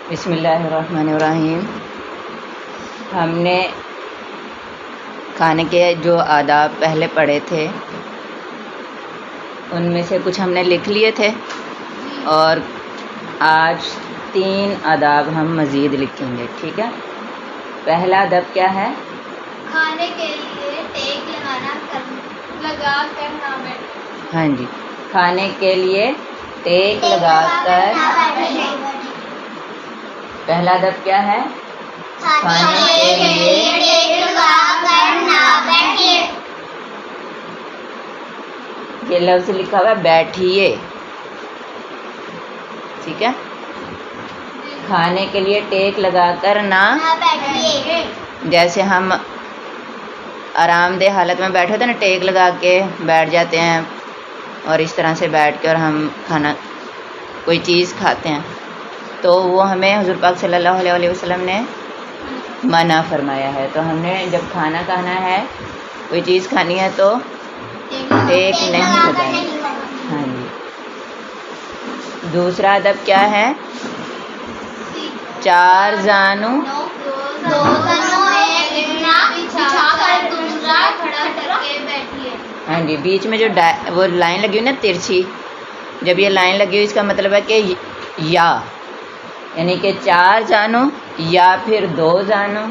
बिस्मिल्लाहिर्रहमानिर्रहीम। हमने खाने के जो आदाब पहले पढ़े थे उनमें से कुछ हमने लिख लिए थे और आज 3 आदाब हम मज़ीद लिखेंगे। ठीक है। पहला अदब क्या है? खाने के लिए टेक लगा कर ना बैठे। हाँ जी, खाने के लिए टेक लगाकर। पहला अदब क्या है? खाने के लिए टेक लगाकर ना बैठे। ये लफ्ज़ लिखा हुआ है बैठिए। ठीक है। खाने के लिए टेक लगाकर ना बैठिए। जैसे हम आरामदेह हालत में बैठे होते हैं ना, टेक लगा के बैठ जाते हैं और इस तरह से बैठ के और हम खाना कोई चीज़ खाते हैं, तो वो हमें हुज़ूर पाक सल्लल्लाहु अलैहि वसल्लम ने मना फरमाया है। तो हमने जब खाना खाना है, कोई चीज़ खानी है तो टेक नहीं लगानी। हाँ जी। दूसरा अदब क्या है? 4 जानू हाँ जी, बीच में जो वो लाइन लगी हुई ना तिरछी, जब ये लाइन लगी हुई इसका मतलब है कि यानी कि 4 जानू या फिर 2 जानू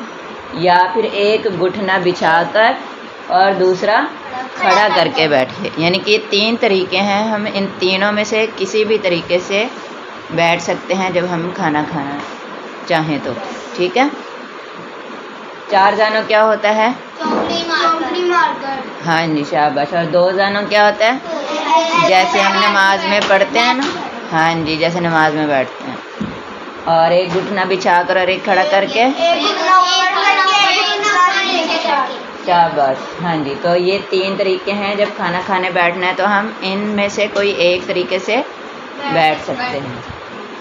या फिर एक घुटना बिछाकर और दूसरा खड़ा करके बैठे। यानी कि 3 तरीके हैं, हम इन तीनों में से किसी भी तरीके से बैठ सकते हैं जब हम खाना खाना चाहें तो। ठीक है। 4 जानू क्या होता है? चौकड़ी मारकर। हाँ जी, शाबाश। और 2 जानू क्या होता है? जैसे हम नमाज में पढ़ते हैं ना, हाँ जी, जैसे नमाज में बैठते हैं। और एक घुटना बिछाकर और एक खड़ा करके। शाबाश। हाँ जी, तो ये 3 तरीके हैं जब खाना खाने बैठना है तो हम इनमें से कोई एक तरीके से बैठ सकते हैं।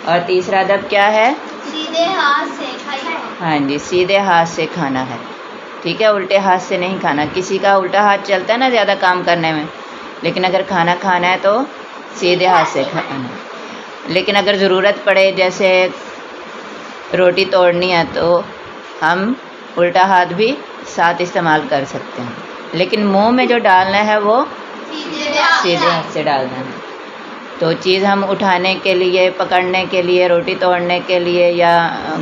और तीसरा अदब क्या है? सीधे हाथ से खाइए। हाँ जी, सीधे हाथ से खाना है। ठीक है, उल्टे हाथ से नहीं खाना। किसी का उल्टा हाथ चलता है ना ज़्यादा काम करने में, लेकिन अगर खाना खाना है तो सीधे हाथ से खाना है। लेकिन अगर ज़रूरत पड़े, जैसे रोटी तोड़नी है, तो हम उल्टा हाथ भी साथ इस्तेमाल कर सकते हैं, लेकिन मुंह में जो डालना है वो सीधे हाथ से डालना है। तो चीज़ हम उठाने के लिए, पकड़ने के लिए, रोटी तोड़ने के लिए या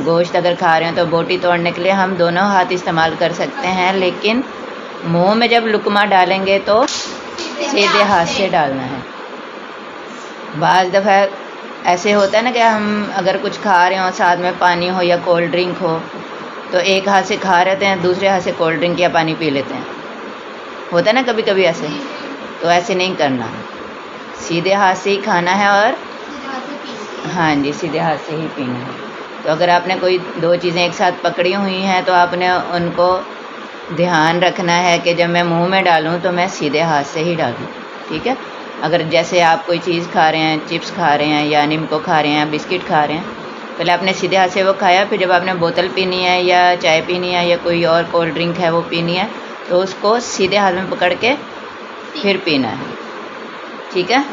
गोश्त अगर खा रहे हैं तो बोटी तोड़ने के लिए हम दोनों हाथ इस्तेमाल कर सकते हैं, लेकिन मुंह में जब लुकमा डालेंगे तो सीधे हाथ से डालना है। बाज़ दफ़ा ऐसे होता है ना कि हम अगर कुछ खा रहे हो, साथ में पानी हो या कोल्ड ड्रिंक हो, तो एक हाथ से खा रहे हैं, दूसरे हाथ से कोल्ड ड्रिंक या पानी पी लेते हैं। होता है ना कभी कभी ऐसे। तो ऐसे नहीं करना, सीधे हाथ से ही खाना है और हाँ जी, सीधे हाथ से ही पीना है। तो अगर आपने कोई 2 चीज़ें एक साथ पकड़ी हुई हैं तो आपने उनको ध्यान रखना है कि जब मैं मुंह में डालूं तो मैं सीधे हाथ से ही डालूं। ठीक है। अगर जैसे आप कोई चीज़ खा रहे हैं, चिप्स खा रहे हैं या निम्को खा रहे हैं या बिस्किट खा रहे हैं, पहले आपने सीधे हाथ से वो खाया, फिर जब आपने बोतल पीनी है या चाय पीनी है या कोई और कोल्ड ड्रिंक है वो पीनी है, तो उसको सीधे हाथ में पकड़ के फिर पीना है। ठीक है।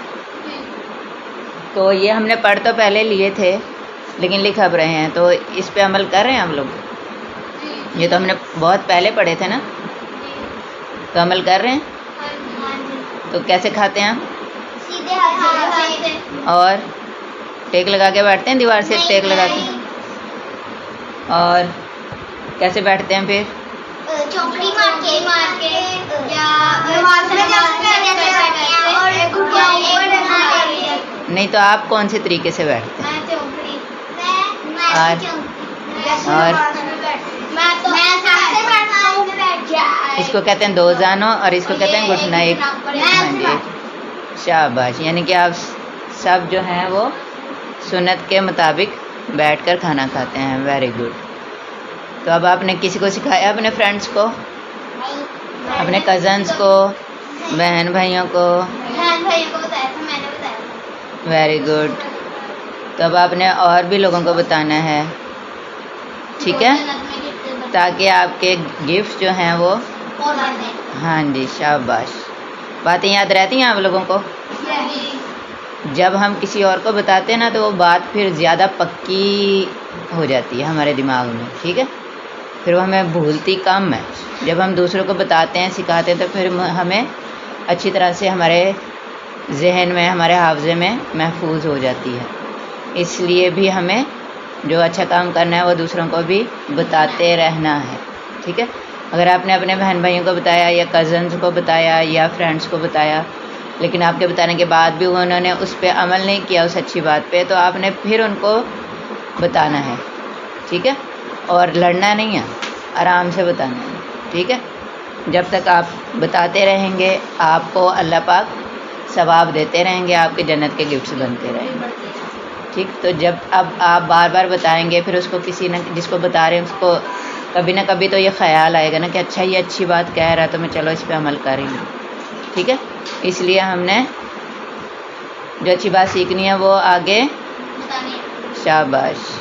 तो ये हमने पढ़ तो पहले लिए थे, लेकिन लिख अब रहे हैं, तो इस पे अमल कर रहे हैं हम लोग। ये तो हमने बहुत पहले पढ़े थे ना, तो अमल कर रहे हैं। तो कैसे खाते हैं? सीधे हाथ से। और टेक लगा के बैठते हैं, दीवार से टेक लगा के। और कैसे बैठते हैं फिर? चौकड़ी मार के या नमाज में और घुटना ऊपर रखना है। नहीं तो आप कौन से तरीके से बैठते हैं? मैं चौकड़ी। और मैं सामने बैठता हूँ। इसको कहते हैं 2 जानू और इसको कहते हैं घुटना एक। हाँ जी, शाबाश। यानी कि आप सब जो हैं वो सुन्नत के मुताबिक बैठकर खाना खाते हैं। Very good. तो अब आपने किसी को सिखाया? अपने फ्रेंड्स को, अपने कज़न्स को, बहन भाइयों को? बताया था, मैंने बताया। Very good. तो अब आपने और भी लोगों को बताना है। ठीक है, ताकि आपके गिफ्ट जो हैं वो। हाँ जी, शाबाश। बातें याद रहती हैं आप लोगों को? जब हम किसी और को बताते हैं ना तो वो बात फिर ज़्यादा पक्की हो जाती है हमारे दिमाग में, ठीक है। फिर वो हमें भूलती कम है। जब हम दूसरों को बताते हैं, सिखाते हैं, तो फिर हमें अच्छी तरह से हमारे जहन में, हमारे हाफ़ज़े में महफूज हो जाती है। इसलिए भी हमें जो अच्छा काम करना है वो दूसरों को भी बताते रहना है, ठीक है। अगर आपने अपने बहन भाइयों को बताया या कज़न्स को बताया या फ्रेंड्स को बताया, लेकिन आपके बताने के बाद भी उन्होंने उस पर अमल नहीं किया, उस अच्छी बात पे, तो आपने फिर उनको बताना है, ठीक है। और लड़ना नहीं है, आराम से बताना है, ठीक है। जब तक आप बताते रहेंगे आपको अल्लाह पाक सवाब देते रहेंगे, आपके जन्नत के गिफ्ट्स बनते रहेंगे, ठीक। तो जब अब आप बार बार बताएंगे, फिर उसको किसी न जिसको बता रहे हैं उसको कभी ना कभी तो ये ख्याल आएगा ना कि अच्छा ये अच्छी बात कह रहा है तो मैं चलो इस पर अमल करेंगे, ठीक है। इसलिए हमने जो अच्छी बात सीखनी है वो आगे, शाबाश।